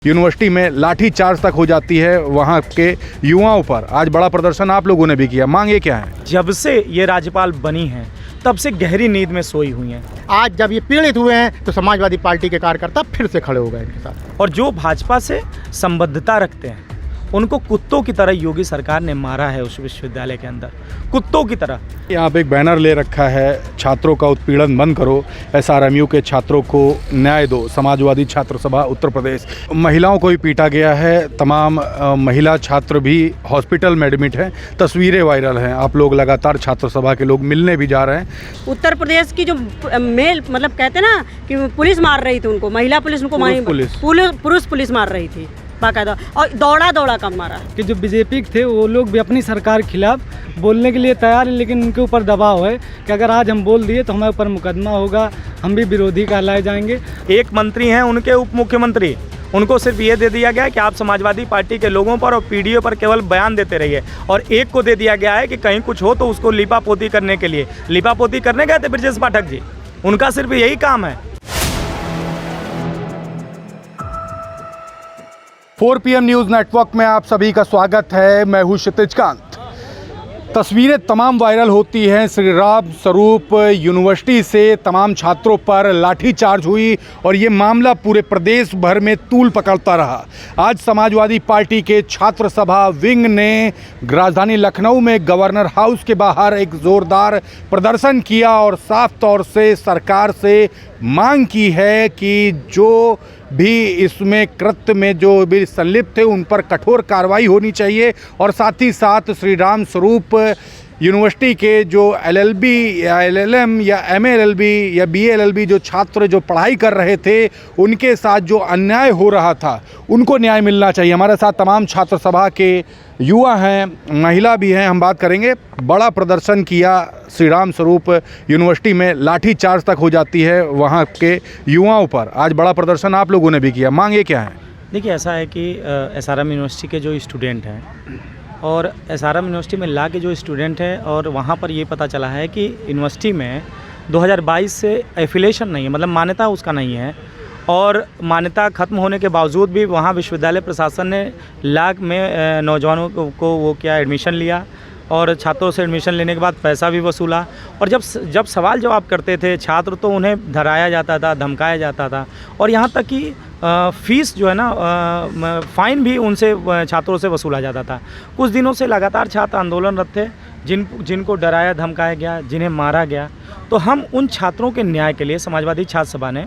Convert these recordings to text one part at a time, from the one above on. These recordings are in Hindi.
यूनिवर्सिटी में लाठीचार्ज तक हो जाती है वहाँ के युवाओं पर। आज बड़ा प्रदर्शन आप लोगों ने भी किया, मांगे क्या है? जब से ये राज्यपाल बनी हैं तब से गहरी नींद में सोई हुई हैं। आज जब ये पीड़ित हुए हैं तो समाजवादी पार्टी के कार्यकर्ता फिर से खड़े हो गए इनके साथ। और जो भाजपा से संबद्धता रखते हैं उनको कुत्तों की तरह योगी सरकार ने मारा है उस विश्वविद्यालय के अंदर, कुत्तों की तरह। यहाँ पे एक बैनर ले रखा है, छात्रों का उत्पीड़न बंद करो, SRMU के छात्रों को न्याय दो, समाजवादी छात्र सभा उत्तर प्रदेश। महिलाओं को भी पीटा गया है, तमाम महिला छात्र भी हॉस्पिटल में एडमिट हैं, तस्वीरें वायरल हैं। आप लोग लगातार छात्र सभा के लोग मिलने भी जा रहे हैं। उत्तर प्रदेश की जो मेल मतलब कहते हैं ना कि पुलिस मार रही थी उनको, महिला पुलिस उनको पुरुष पुलिस मार रही थी बाकायदा, और दौड़ा कर मारा। कि जो बीजेपी थे वो लोग भी अपनी सरकार के खिलाफ बोलने के लिए तैयार है, लेकिन उनके ऊपर दबाव है कि अगर आज हम बोल दिए तो हमारे ऊपर मुकदमा होगा, हम भी विरोधी कहलाए जाएंगे। एक मंत्री हैं उनके उप मुख्यमंत्री, उनको सिर्फ ये दे दिया गया है कि आप समाजवादी पार्टी के लोगों पर और पीडीओ पर केवल बयान देते रहिए, और एक को दे दिया गया है कि कहीं कुछ हो तो उसको लिपापोती करने के लिए। लिपापोती करने गए थे ब्रजेश पाठक जी, उनका सिर्फ यही काम है। 4 PM न्यूज़ नेटवर्क में आप सभी का स्वागत है। मैं हूँ क्षितिज कांत। तस्वीरें तमाम वायरल होती हैं। श्री राम स्वरूप यूनिवर्सिटी से तमाम छात्रों पर लाठीचार्ज हुई और ये मामला पूरे प्रदेश भर में तूल पकड़ता रहा। आज समाजवादी पार्टी के छात्र सभा विंग ने राजधानी लखनऊ में गवर्नर हाउस के बाहर एक ज़ोरदार प्रदर्शन किया और साफ तौर से सरकार से मांग की है कि जो भी इसमें कृत्य में जो भी संलिप्त थे उन पर कठोर कार्रवाई होनी चाहिए, और साथ ही साथ श्री राम स्वरूप यूनिवर्सिटी के जो LLB या LLM या MA-LLB या BA-LLB जो छात्र जो पढ़ाई कर रहे थे उनके साथ जो अन्याय हो रहा था उनको न्याय मिलना चाहिए। हमारे साथ तमाम छात्र सभा के युवा हैं, महिला भी हैं, हम बात करेंगे। बड़ा प्रदर्शन किया श्री राम स्वरूप यूनिवर्सिटी में, लाठीचार्ज तक हो जाती है वहाँ के युवाओं पर। आज बड़ा प्रदर्शन आप लोगों ने भी किया, मांगे क्या है? देखिए, ऐसा है कि SRM यूनिवर्सिटी के जो स्टूडेंट हैं और SRM यूनिवर्सिटी में ला के जो स्टूडेंट हैं, और वहाँ पर ये पता चला है कि यूनिवर्सिटी में 2022 से एफिलिएशन नहीं है, मतलब मान्यता उसका नहीं है, और मान्यता ख़त्म होने के बावजूद भी वहाँ विश्वविद्यालय प्रशासन ने लाख में नौजवानों को वो क्या एडमिशन लिया, और छात्रों से एडमिशन लेने के बाद पैसा भी वसूला। और जब सवाल जवाब करते थे छात्र तो उन्हें धराया जाता था, धमकाया जाता था, और यहाँ तक कि फ़ीस जो है ना, फ़ाइन भी उनसे छात्रों से वसूला जाता था। कुछ दिनों से लगातार छात्र आंदोलनरत थे, जिनको डराया धमकाया गया, जिन्हें मारा गया। तो हम उन छात्रों के न्याय के लिए समाजवादी छात्र सभा ने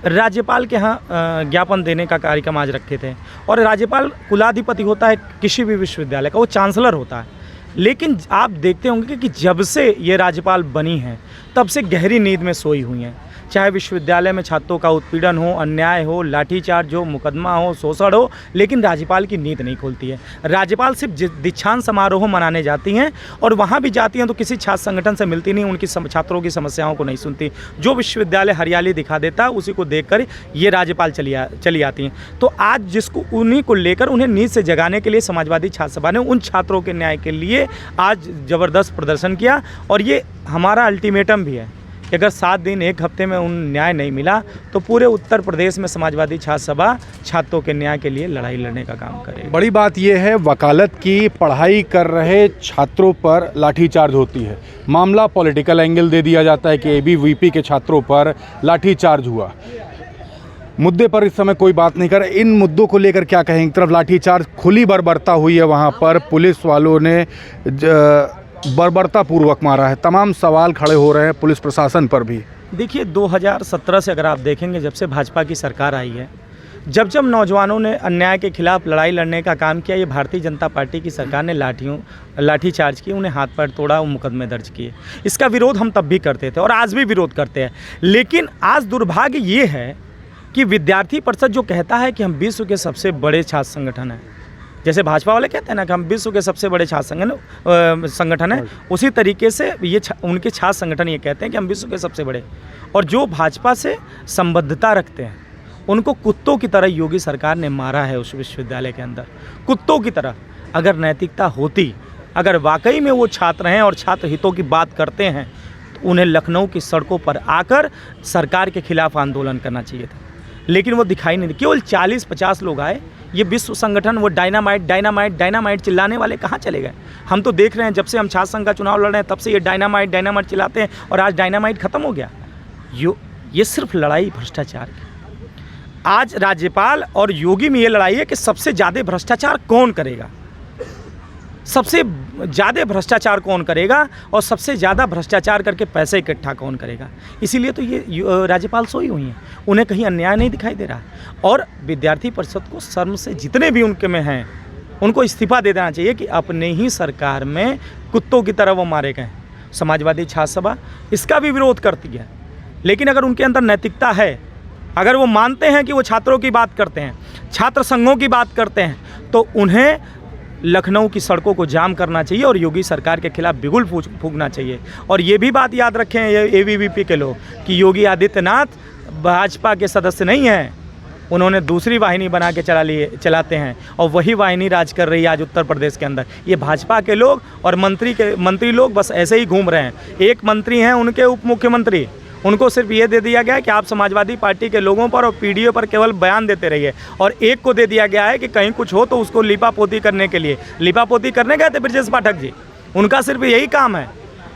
राज्यपाल के यहाँ ज्ञापन देने का कार्यक्रम आज रखे थे। और राज्यपाल कुलाधिपति होता है किसी भी विश्वविद्यालय का, वो चांसलर होता है। लेकिन आप देखते होंगे कि जब से ये राज्यपाल बनी हैं तब से गहरी नींद में सोई हुई हैं। चाहे विश्वविद्यालय में छात्रों का उत्पीड़न हो, अन्याय हो, लाठीचार्ज हो, मुकदमा हो, शोषण हो, लेकिन राज्यपाल की नींद नहीं खुलती है। राज्यपाल सिर्फ दीक्षांत समारोह मनाने जाती हैं, और वहाँ भी जाती हैं तो किसी छात्र संगठन से मिलती नहीं, उनकी छात्रों की समस्याओं को नहीं सुनती। जो विश्वविद्यालय हरियाली दिखा देता है उसी को देखकर ये राज्यपाल चली आती हैं। तो आज जिसको उन्हीं को लेकर उन्हें नींद से जगाने के लिए समाजवादी छात्र सभा ने उन छात्रों के न्याय के लिए आज ज़बरदस्त प्रदर्शन किया। और ये हमारा अल्टीमेटम भी है कि अगर 7 दिन 1 हफ्ते में उन न्याय नहीं मिला तो पूरे उत्तर प्रदेश में समाजवादी छात्र सभा छात्रों के न्याय के लिए लड़ाई लड़ने का काम करेगी। बड़ी बात यह है, वकालत की पढ़ाई कर रहे छात्रों पर लाठीचार्ज होती है। मामला पॉलिटिकल एंगल दे दिया जाता है कि ABVP के छात्रों पर लाठीचार्ज हुआ। मुद्दे पर इस समय कोई बात नहीं कर रहा। इन मुद्दों को लेकर क्या कहें? एक तरफ लाठीचार्ज खुली बर्बरता हुई है, वहाँ पर पुलिस वालों ने बर्बरतापूर्वक मारा है, तमाम सवाल खड़े हो रहे हैं पुलिस प्रशासन पर भी। देखिए, 2017 से अगर आप देखेंगे, जब से भाजपा की सरकार आई है, जब नौजवानों ने अन्याय के खिलाफ लड़ाई लड़ने का काम किया, ये भारतीय जनता पार्टी की सरकार ने लाठीचार्ज की, उन्हें हाथ पैर तोड़ा, वो मुकदमे दर्ज किए। इसका विरोध हम तब भी करते थे और आज भी विरोध करते हैं। लेकिन आज दुर्भाग्य ये है कि विद्यार्थी परिषद जो कहता है कि हम विश्व के सबसे बड़े छात्र संगठन हैं, जैसे भाजपा वाले कहते हैं ना कि हम विश्व के सबसे बड़े छात्र संगठन है, उसी तरीके से ये उनके छात्र संगठन ये कहते हैं कि हम विश्व के सबसे बड़े। और जो भाजपा से संबद्धता रखते हैं उनको कुत्तों की तरह योगी सरकार ने मारा है उस विश्वविद्यालय के अंदर, कुत्तों की तरह। अगर नैतिकता होती, अगर वाकई में वो छात्र हैं और छात्र हितों की बात करते हैं, तो उन्हें लखनऊ की सड़कों पर आकर सरकार के खिलाफ आंदोलन करना चाहिए था। लेकिन वो दिखाई नहीं दे। केवल 40-50 लोग आए। ये विश्व संगठन वो डायनामाइट चिल्लाने वाले कहाँ चले गए? हम तो देख रहे हैं जब से हम छात्र संघ का चुनाव लड़ रहे हैं तब से ये डायनामाइट चिल्लाते हैं और आज डायनामाइट खत्म हो गया। ये सिर्फ लड़ाई भ्रष्टाचार की। आज राज्यपाल और योगी में ये लड़ाई है कि सबसे ज़्यादा भ्रष्टाचार कौन करेगा, सबसे ज़्यादा भ्रष्टाचार कौन करेगा और सबसे ज़्यादा भ्रष्टाचार करके पैसे इकट्ठा कौन करेगा। इसीलिए तो ये राज्यपाल सोई हुई हैं, उन्हें कहीं अन्याय नहीं दिखाई दे रहा। और विद्यार्थी परिषद को शर्म से जितने भी उनके में हैं उनको इस्तीफा दे देना चाहिए कि अपने ही सरकार में कुत्तों की तरह वो मारे गए। समाजवादी छात्र सभा इसका भी विरोध करती है, लेकिन अगर उनके अंदर नैतिकता है, अगर वो मानते हैं कि वो छात्रों की बात करते हैं, छात्र संघों की बात करते हैं, तो उन्हें लखनऊ की सड़कों को जाम करना चाहिए और योगी सरकार के खिलाफ बिगुल फूंकना चाहिए। और ये भी बात याद रखें ABVP के लोग कि योगी आदित्यनाथ भाजपा के सदस्य नहीं हैं, उन्होंने दूसरी वाहिनी बना के चलाते हैं और वही वाहिनी राज कर रही है आज उत्तर प्रदेश के अंदर। ये भाजपा के लोग और मंत्री लोग बस ऐसे ही घूम रहे हैं। एक मंत्री हैं उनके उप मुख्यमंत्री, उनको सिर्फ ये दे दिया गया है कि आप समाजवादी पार्टी के लोगों पर और PDO पर केवल बयान देते रहिए, और एक को दे दिया गया है कि कहीं कुछ हो तो उसको लिपापोती करने के लिए लिपापोती करने गए थे ब्रजेश पाठक जी, उनका सिर्फ यही काम है।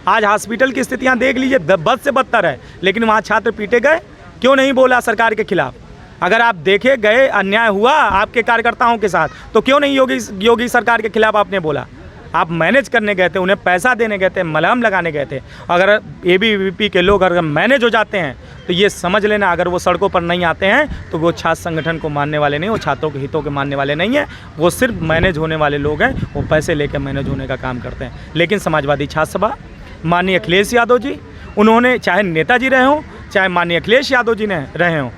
आज हॉस्पिटल की स्थितियाँ देख लीजिए, बद से बदतर है, लेकिन वहाँ छात्र पीटे गए, क्यों नहीं बोला सरकार के खिलाफ? अगर आप देखे गए अन्याय हुआ आपके कार्यकर्ताओं के साथ तो क्यों नहीं योगी सरकार के खिलाफ आपने बोला? आप मैनेज करने गए थे, उन्हें पैसा देने गए थे, मलहम लगाने गए थे। अगर ABVP के लोग अगर मैनेज हो जाते हैं तो ये समझ लेना, अगर वो सड़कों पर नहीं आते हैं तो वो छात्र संगठन को मानने वाले नहीं, वो छात्रों के हितों के मानने वाले नहीं हैं, वो सिर्फ मैनेज होने वाले लोग हैं, वो पैसे लेकर मैनेज होने का काम करते हैं। लेकिन समाजवादी छात्र सभा, माननीय अखिलेश यादव जी, उन्होंने चाहे नेताजी रहे हों, चाहे माननीय अखिलेश यादव जी ने रहे हों,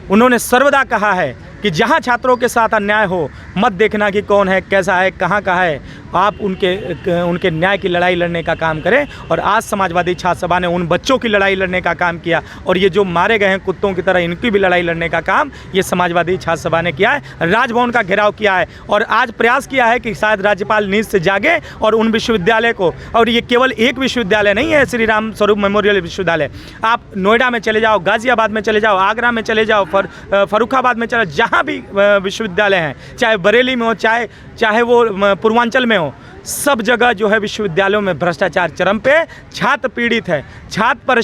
उन्होंने सर्वदा कहा है कि जहां छात्रों के साथ अन्याय हो मत देखना कि कौन है, कैसा है, कहां का है, आप उनके न्याय की लड़ाई लड़ने का काम करें। और आज समाजवादी छात्र सभा ने उन बच्चों की लड़ाई लड़ने का काम किया, और ये जो मारे गए हैं कुत्तों की तरह, इनकी भी लड़ाई लड़ने का काम ये समाजवादी छात्र सभा ने किया है। राजभवन का घेराव किया है और आज प्रयास किया है कि शायद राज्यपाल नींद से जागे और उन विश्वविद्यालय को, और ये केवल एक विश्वविद्यालय नहीं है, श्री राम स्वरूप मेमोरियल विश्वविद्यालय, आप नोएडा में चले जाओ, गाजियाबाद में चले जाओ, आगरा में चले जाओ, फर्रुखाबाद में चले, जहाँ भी विश्वविद्यालय हैं, चाहे बरेली में हो, चाहे वो पूर्वांचल में हो, सब जगह जो है विश्वविद्यालयों में भ्रष्टाचार चरम पे, छात्र पीड़ित है, छात्र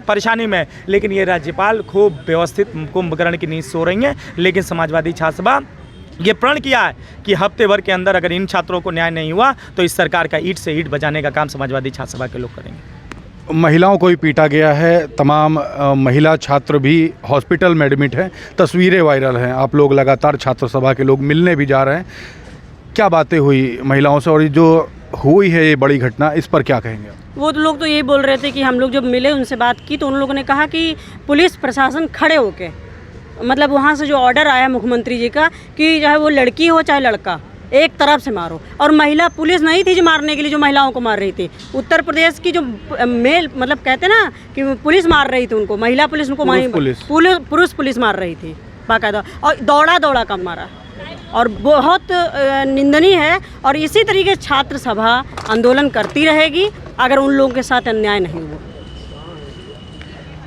परेशानी में। लेकिन ये राज्यपाल खूब व्यवस्थित कुंभकर्ण की नींद सो रही हैं। लेकिन समाजवादी छात्र सभा ये प्रण किया है कि हफ्ते भर के अंदर अगर इन छात्रों को न्याय नहीं हुआ तो इस सरकार का ईंट से ईंट बजाने का काम समाजवादी छात्र सभा के लोग करेंगे। महिलाओं को भी पीटा गया है, तमाम महिला छात्र भी हॉस्पिटल में एडमिट हैं, तस्वीरें वायरल हैं, आप लोग लगातार छात्र सभा के लोग मिलने भी जा रहे हैं। क्या बातें हुई महिलाओं से, और ये जो हुई है ये बड़ी घटना, इस पर क्या कहेंगे? वो लोग तो यही बोल रहे थे कि हम लोग जब मिले उनसे बात की तो उन लोगों ने कहा कि पुलिस प्रशासन खड़े होके, मतलब वहाँ से जो ऑर्डर आया मुख्यमंत्री जी का कि चाहे वो लड़की हो चाहे लड़का, एक तरफ से मारो। और महिला पुलिस नहीं थी जो मारने के लिए, जो महिलाओं को मार रही थी, उत्तर प्रदेश की जो मेल, मतलब कहते ना कि पुलिस मार रही थी उनको, महिला पुलिस उनको पुरुष पुलिस मार रही थी बाकायदा, और दौड़ा कम मारा, और बहुत निंदनीय है। और इसी तरीके छात्र सभा आंदोलन करती रहेगी अगर उन लोगों के साथ अन्याय नहीं हुआ।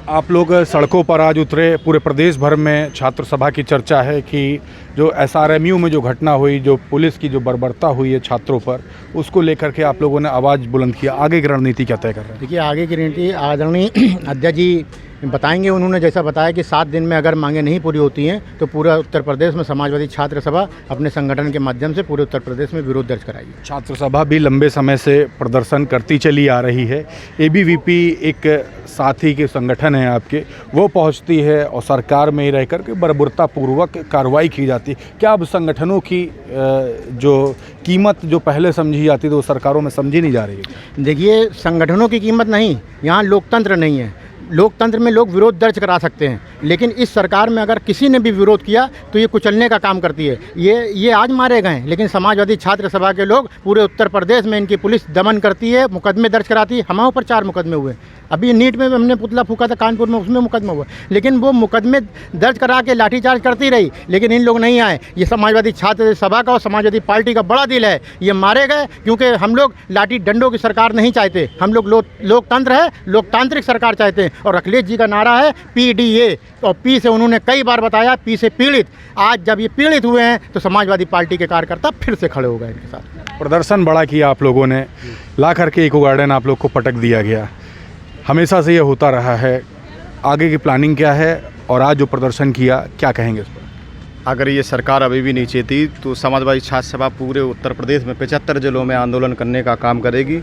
आप लोग सड़कों पर आज उतरे, पूरे प्रदेश भर में छात्र सभा की चर्चा है कि जो SRMU में जो घटना हुई, जो पुलिस की जो बर्बरता हुई है छात्रों पर, उसको लेकर के आप लोगों ने आवाज़ बुलंद किया। आगे की रणनीति क्या तय कर रहे हैं? देखिए, आगे की रणनीति आदरणीय अध्यक्ष जी बताएंगे। उन्होंने जैसा बताया कि 7 दिन में अगर मांगें नहीं पूरी होती हैं तो पूरा उत्तर प्रदेश में समाजवादी छात्र सभा अपने संगठन के माध्यम से पूरे उत्तर प्रदेश में विरोध दर्ज कराएगी। छात्र सभा भी लंबे समय से प्रदर्शन करती चली आ रही है। ABVP एक साथी के संगठन है आपके, वो पहुंचती है और सरकार में ही रह कर के बर्बरतापूर्वक कार्रवाई की जाती है। क्या अब संगठनों की जो कीमत जो पहले समझी जाती थी वो सरकारों में समझी नहीं जा रही है? देखिए, संगठनों की कीमत नहीं, यहाँ लोकतंत्र नहीं है। लोकतंत्र में लोग विरोध दर्ज करा सकते हैं, लेकिन इस सरकार में अगर किसी ने भी विरोध किया तो ये कुचलने का काम करती है। ये आज मारे गए, लेकिन समाजवादी छात्र सभा के लोग पूरे उत्तर प्रदेश में इनकी पुलिस दमन करती है, मुकदमे दर्ज कराती है। हमारे ऊपर 4 मुकदमे हुए, अभी नीट में हमने पुतला फूका था कानपुर में, उसमें मुकदमा हुआ, लेकिन वो मुकदमे दर्ज करा के लाठीचार्ज करती रही, लेकिन इन लोग नहीं आए। ये समाजवादी छात्र सभा का और समाजवादी पार्टी का बड़ा दिल है। ये मारे गए क्योंकि हम लोग लाठी डंडों की सरकार नहीं चाहते, हम लोग लोकतंत्र है, लोकतांत्रिक सरकार चाहते हैं। और अखिलेश जी का नारा है PDA, और पी से उन्होंने कई बार बताया, पी से पीड़ित। आज जब ये पीड़ित हुए हैं तो समाजवादी पार्टी के कार्यकर्ता फिर से खड़े हो गए इनके साथ। प्रदर्शन बड़ा किया आप लोगों ने, ला करके इको गार्डन आप लोग को पटक दिया गया, हमेशा से ये होता रहा है, आगे की प्लानिंग क्या है और आज जो प्रदर्शन किया क्या कहेंगे इस पर? अगर ये सरकार अभी भी नहीं चाहती तो समाजवादी छात्र सभा पूरे उत्तर प्रदेश में 75 जिलों में आंदोलन करने का काम करेगी,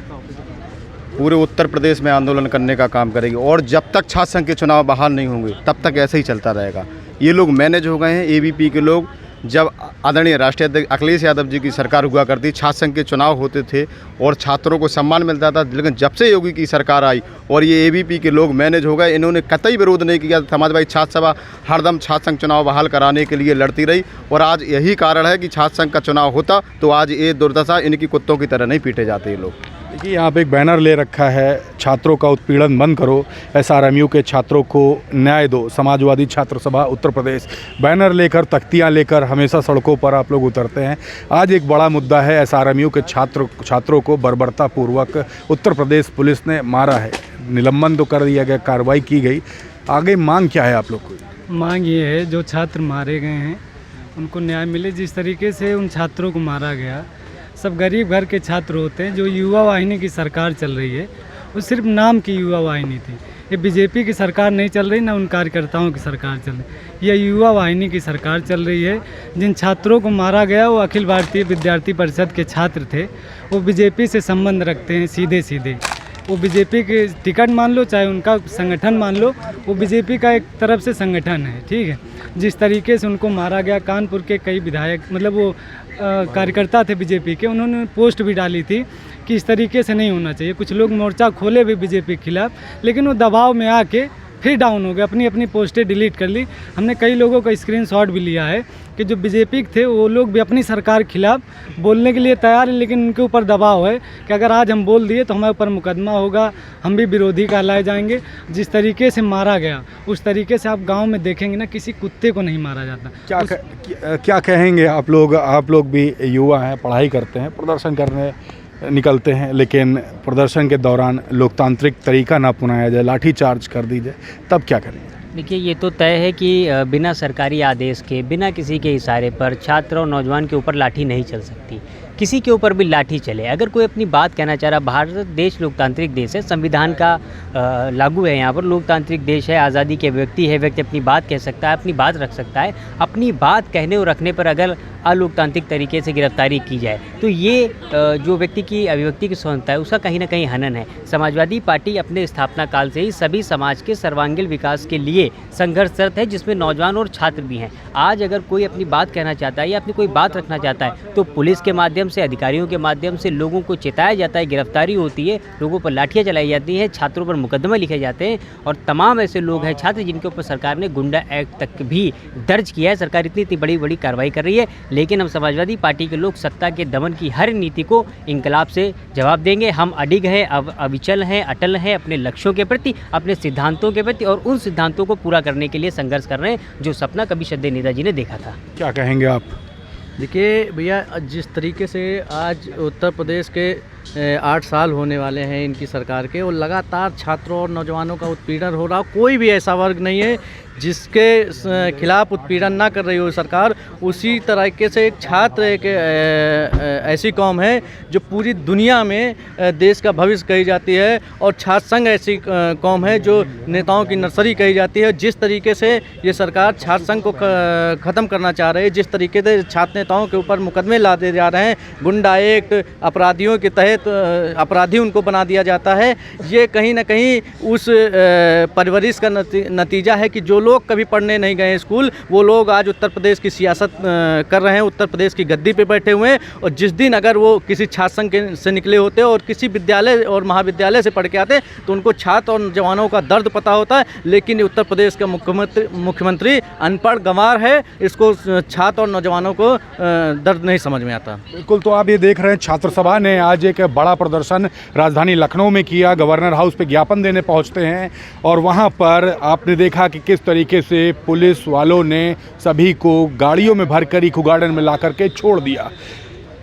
पूरे उत्तर प्रदेश में आंदोलन करने का काम करेगी। और जब तक छात्र संघ के चुनाव बहाल नहीं होंगे तब तक ऐसे ही चलता रहेगा। ये लोग मैनेज हो गए हैं, ABP के लोग। जब आदरणीय राष्ट्रीय अध्यक्ष अखिलेश यादव जी की सरकार हुआ करती, छात्र संघ के चुनाव होते थे और छात्रों को सम्मान मिलता था, लेकिन जब से योगी की सरकार आई और ये ABP के लोग मैनेज हो गए, इन्होंने कतई विरोध नहीं किया। समाजवादी छात्र सभा हरदम छात्र संघ चुनाव बहाल कराने के लिए लड़ती रही और आज यही कारण है कि छात्र संघ का चुनाव होता तो आज ये दुर्दशा, इनकी कुत्तों की तरह नहीं पीटे जाते ये लोग। देखिए यहाँ पे एक बैनर ले रखा है, छात्रों का उत्पीड़न बंद करो, SRMU के छात्रों को न्याय दो, समाजवादी छात्र सभा उत्तर प्रदेश। बैनर लेकर, तख्तियाँ लेकर हमेशा सड़कों पर आप लोग उतरते हैं। आज एक बड़ा मुद्दा है, SRMU के छात्रों को बर्बरतापूर्वक उत्तर प्रदेश पुलिस ने मारा है, निलंबन तो कर दिया गया, कार्रवाई की गई। आगे मांग क्या है आप लोग को? मांग ये है, जो छात्र मारे गए हैं उनको न्याय मिले। जिस तरीके से उन छात्रों को मारा गया, सब गरीब घर के छात्र होते हैं। जो युवा वाहिनी की सरकार चल रही है वो सिर्फ नाम की युवा वाहिनी थी। ये BJP की सरकार नहीं चल रही, ना उन कार्यकर्ताओं की सरकार चल रही, यह युवा वाहिनी की सरकार चल रही है। जिन छात्रों को मारा गया वो अखिल भारतीय विद्यार्थी परिषद के छात्र थे, वो BJP से संबंध रखते हैं सीधे सीधे। वो BJP के टिकट मान लो, चाहे उनका संगठन मान लो, वो BJP का एक तरफ से संगठन है, ठीक है। जिस तरीके से उनको मारा गया, कानपुर के कई विधायक, मतलब वो कार्यकर्ता थे BJP के, उन्होंने पोस्ट भी डाली थी कि इस तरीके से नहीं होना चाहिए। कुछ लोग मोर्चा खोले भी BJP के खिलाफ, लेकिन वो दबाव में आके फिर डाउन हो गए, अपनी अपनी पोस्टें डिलीट कर ली। हमने कई लोगों का स्क्रीनशॉट भी लिया है कि जो BJP के थे वो लोग भी अपनी सरकार के खिलाफ बोलने के लिए तैयार हैं, लेकिन उनके ऊपर दबाव है कि अगर आज हम बोल दिए तो हमारे ऊपर मुकदमा होगा, हम भी विरोधी कहलाए जाएंगे। जिस तरीके से मारा गया उस तरीके से आप गांव में देखेंगे ना, किसी कुत्ते को नहीं मारा जाता। क्या कहेंगे आप लोग भी युवा हैं, पढ़ाई करते हैं, प्रदर्शन करने निकलते हैं, लेकिन प्रदर्शन के दौरान लोकतांत्रिक तरीका ना अपनाया जाए, लाठीचार्ज कर दी जाए, तब क्या करेंगे? देखिए, ये तो तय है कि बिना सरकारी आदेश के, बिना किसी के इशारे पर छात्र और नौजवान के ऊपर लाठी नहीं चल सकती। किसी के ऊपर भी लाठी चले, अगर कोई अपनी बात कहना चाह रहा, भारत देश लोकतांत्रिक देश है, संविधान का लागू है यहाँ पर, लोकतांत्रिक देश है, आज़ादी के व्यक्ति है, व्यक्ति अपनी बात कह सकता है, अपनी बात रख सकता है। अपनी बात कहने और रखने पर अगर अलोकतांत्रिक तरीके से गिरफ्तारी की जाए तो ये जो व्यक्ति की अभिव्यक्ति की स्वतंत्रता है उसका कहीं ना कहीं हनन है। समाजवादी पार्टी अपने स्थापना काल से ही सभी समाज के सर्वांगीण विकास के लिए संघर्षरत है, जिसमें नौजवान और छात्र भी हैं। आज अगर कोई अपनी बात कहना चाहता है या अपनी कोई बात रखना चाहता है तो पुलिस के माध्यम से, अधिकारियों के माध्यम से लोगों को चेताया जाता है, गिरफ्तारी होती है, लोगों पर लाठियाँ चलाई जाती हैं, छात्रों पर मुकदमे लिखे जाते हैं। और तमाम ऐसे लोग हैं छात्र जिनके ऊपर सरकार ने गुंडा एक्ट तक भी दर्ज किया है। सरकार इतनी बड़ी बड़ी कार्रवाई कर रही है, लेकिन हम समाजवादी पार्टी के लोग सत्ता के दमन की हर नीति को इंकलाब से जवाब देंगे। हम अडिग हैं, अविचल हैं, अटल हैं अपने लक्ष्यों के प्रति, अपने सिद्धांतों के प्रति, और उन सिद्धांतों को पूरा करने के लिए संघर्ष कर रहे हैं जो सपना कभी श्रद्धेय नेताजी ने देखा था। क्या कहेंगे आप? देखिए भैया, जिस तरीके से आज उत्तर प्रदेश के 8 साल होने वाले हैं इनकी सरकार के, और लगातार छात्रों और नौजवानों का उत्पीड़न हो रहा, कोई भी ऐसा वर्ग नहीं है जिसके खिलाफ उत्पीड़न ना कर रही हो सरकार। उसी तरीके से एक छात्र एक ऐसी कौम है जो पूरी दुनिया में देश का भविष्य कही जाती है, और छात्र संघ ऐसी कौम है जो नेताओं की नर्सरी कही जाती है। जिस तरीके से ये सरकार छात्र संघ को ख़त्म करना चाह रही है, जिस तरीके से छात्र नेताओं के ऊपर मुकदमे लादे जा रहे हैं, गुंडा एक्ट, अपराधियों के तहत अपराधी उनको बना दिया जाता है, ये कहीं ना कहीं उस परवरिश का नतीजा है कि जो लोग कभी पढ़ने नहीं गए स्कूल, वो लोग आज उत्तर प्रदेश की सियासत कर रहे हैं, उत्तर प्रदेश की गद्दी पे बैठे हुए हैं। और जिस दिन अगर वो किसी छात्र संघ से निकले होते और किसी विद्यालय और महाविद्यालय से पढ़ के आते तो उनको छात्र और जवानों का दर्द पता होता है। लेकिन उत्तर प्रदेश का मुख्यमंत्री अनपढ़ गंवार है, इसको छात्र और नौजवानों को दर्द नहीं समझ में आता। बिल्कुल, तो आप ये देख रहे हैं छात्र सभा ने आज एक बड़ा प्रदर्शन राजधानी लखनऊ में किया। गवर्नर हाउस पे ज्ञापन देने पहुंचते हैं और वहां पर आपने देखा कि किस तरीके से पुलिस वालों ने सभी को गाड़ियों में भरकर इको गार्डन में ला करके छोड़ दिया।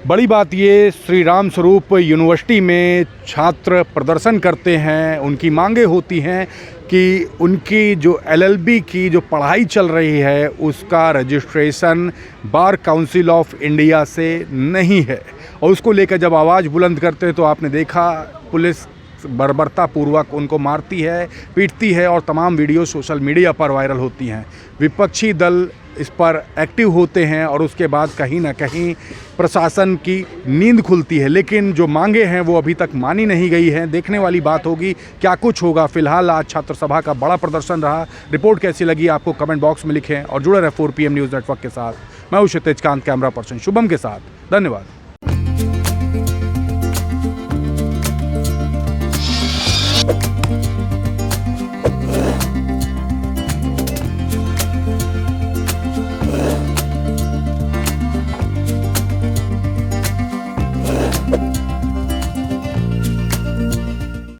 बड़ी बात ये, श्री राम स्वरूप यूनिवर्सिटी में छात्र प्रदर्शन करते हैं, उनकी मांगे होती हैं कि उनकी जो LLB की जो पढ़ाई चल रही है उसका registration bar council of India से नहीं है, और उसको लेकर जब आवाज़ बुलंद करते हैं तो आपने देखा पुलिस बर्बरतापूर्वक उनको मारती है, पीटती है, और तमाम वीडियो सोशल मीडिया पर वायरल होती हैं। विपक्षी दल इस पर एक्टिव होते हैं और उसके बाद कहीं ना कहीं प्रशासन की नींद खुलती है, लेकिन जो मांगे हैं वो अभी तक मानी नहीं गई हैं। देखने वाली बात होगी क्या कुछ होगा। फिलहाल आज छात्र सभा का बड़ा प्रदर्शन रहा। रिपोर्ट कैसी लगी आपको कमेंट बॉक्स में लिखें और जुड़े रहे 4PM न्यूज़ नेटवर्क के साथ। मैं हूं क्षितिज कांत, कैमरा पर्सन शुभम के साथ। धन्यवाद।